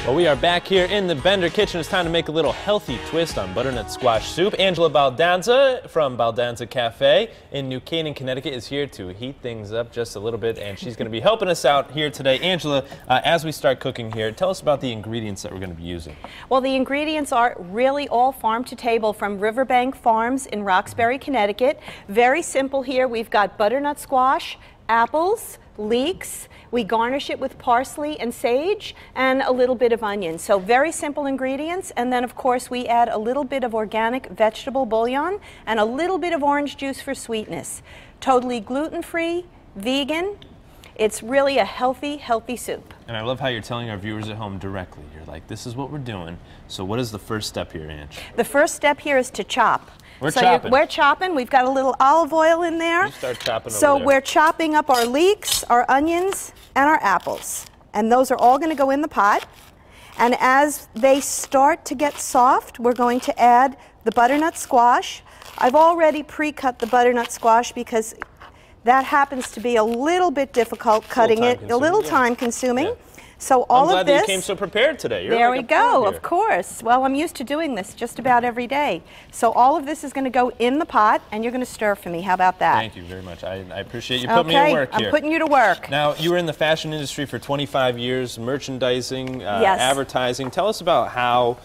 Well, we are back here in the Bender kitchen. It's time to make a little healthy twist on butternut squash soup. Angela Baldanza from Baldanza Cafe in New Canaan, Connecticut is here to heat things up just a little bit, and she's going to be helping us out here today. Angela, as we start cooking here, tell us about the ingredients that we're going to be using. Well, the ingredients are really all farm to table from Riverbank Farms in Roxbury, Connecticut. Very simple here. We've got butternut squash, apples, leeks. We garnish it with parsley and sage and a little bit of onion. So very simple ingredients. And then, of course, we add a little bit of organic vegetable bouillon and a little bit of orange juice for sweetness. Totally gluten-free, vegan. It's really a healthy, healthy soup. And I love how you're telling our viewers at home directly. You're like, this is what we're doing. So what is the first step here, Ange? The first step here is to chop. We're chopping. We're chopping. We've got a little olive oil in there. You start chopping over So there. we're chopping up our leeks, our onions, and our apples. And those are all going to go in the pot. And as they start to get soft, we're going to add the butternut squash. I've already pre-cut the butternut squash because that happens to be a little bit difficult cutting it, a little time consuming. Yeah. So all I'm of glad this. that you came so prepared today. You're there like we go, of of course. Well, I'm used to doing this just about every day. So all of this is going to go in the pot, and you're going to stir for me. How about that? Thank you very much. I appreciate you putting me to work here. I'm putting you to work. Now, you were in the fashion industry for 25 years, merchandising, advertising. Tell us about how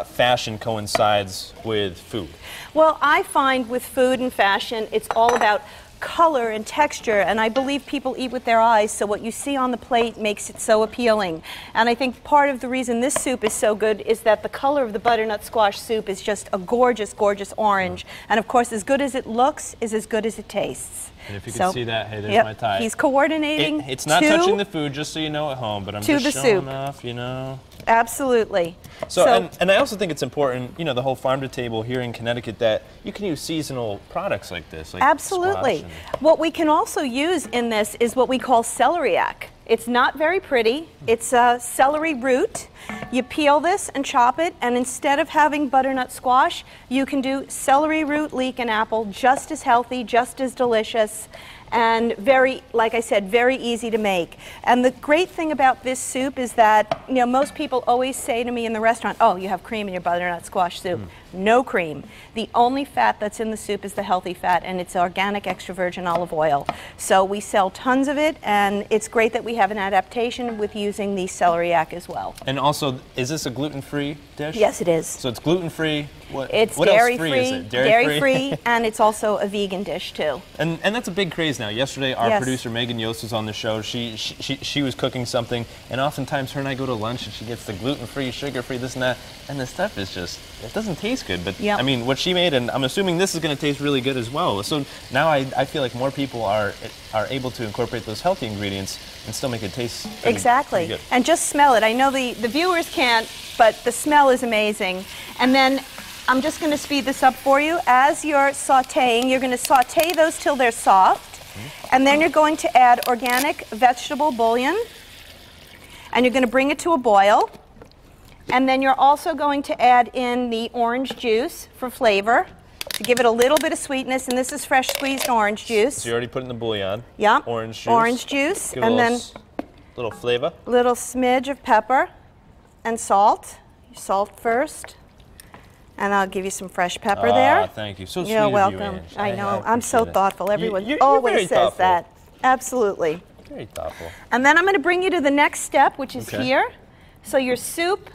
fashion coincides with food. Well, I find with food and fashion, it's all about color and texture, and I believe people eat with their eyes, so what you see on the plate makes it so appealing. And I think part of the reason this soup is so good is that the color of the butternut squash soup is just a gorgeous, gorgeous orange. And of course, as good as it looks is as good as it tastes. And if you can see that, hey, there's my tie. He's coordinating. It's not touching the food, just so you know at home, but I'm just showing off, you know. Absolutely. So and I also think it's important, you know, the whole farm to table here in Connecticut, that you can use seasonal products like this. Like absolutely. What we can also use in this is what we call celeriac. It's not very pretty. It's a celery root. You peel this and chop it, and instead of having butternut squash, you can do celery root, leek, and apple, just as healthy, just as delicious, and very, like I said, very easy to make. And the great thing about this soup is that, you know, most people always say to me in the restaurant, oh, you have cream in your butternut squash soup. No cream. The only fat that's in the soup is the healthy fat, and it's organic extra virgin olive oil. So we sell tons of it, and it's great that we have an adaptation with using the celeriac as well. And also, is this a gluten-free dish? Yes, it is. So it's gluten-free. It's dairy-free, dairy-free, and it's also a vegan dish too. And that's a big craze now. Yesterday, our producer Megan Yost was on the show. She was cooking something, and oftentimes her and I go to lunch, and she gets the gluten-free, sugar-free, this and that, and the stuff is just, it doesn't taste good. But I mean, what she made, and I'm assuming this is going to taste really good as well. So now I feel like more people are able to incorporate those healthy ingredients and still make it taste pretty good. And just smell it. I know the viewers can't, but the smell is amazing. And then I'm just going to speed this up for you. As you're sautéing, you're going to sauté those till they're soft, and then you're going to add organic vegetable bouillon, and you're going to bring it to a boil. And then you're also going to add in the orange juice for flavor to give it a little bit of sweetness, and this is fresh squeezed orange juice. So you already put in the bouillon. Yeah. Orange juice. Orange juice. Give and it a then little flavor. A little smidge of pepper and salt. Salt first. And I'll give you some fresh pepper there. Thank you. So sweet You're of welcome. you, Ange. I know. I'm so thoughtful. Everyone you're always very says that. Absolutely. Very thoughtful. And then I'm going to bring you to the next step, which is here. So your soup,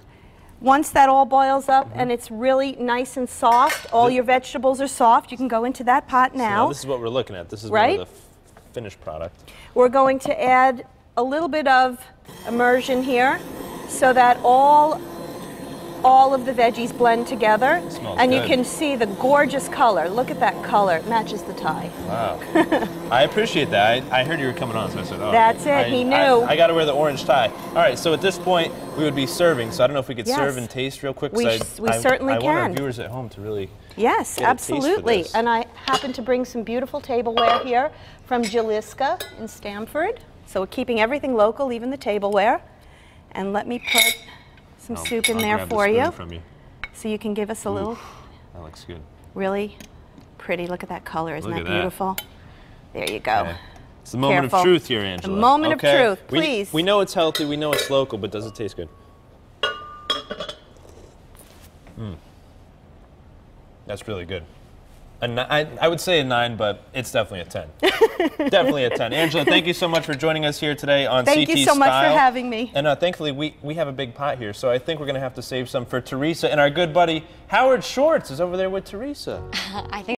once that all boils up and it's really nice and soft, all your vegetables are soft, you can go into that pot now. So now this is what we're looking at. This is more of the finished product. We're going to add a little bit of immersion here so that all of the veggies blend together. And you can see the gorgeous color. Look at that color. It matches the tie. Wow. I appreciate that. I heard you were coming on, so I said, oh. That's it. He knew. I got to wear the orange tie. All right, so at this point, we would be serving. So I don't know if we could serve and taste real quick. We certainly can. I want our viewers at home to really Yes, absolutely. And I happen to bring some beautiful tableware here from Jaliska in Stamford. So we're keeping everything local, even the tableware. And let me put some soup in there for you. So you can give us a little. That looks good. Really pretty. Look at that color. Isn't that beautiful? There you go. It's the moment of truth here, Angela. The moment of truth, please. We know it's healthy, we know it's local, but does it taste good? That's really good. I would say a 9, but it's definitely a 10. Definitely a 10. Angela, thank you so much for joining us here today on CT Style. Thank you so much for having me. And thankfully, we have a big pot here, so I think we're going to have to save some for Teresa. And our good buddy Howard Schwartz is over there with Teresa. I think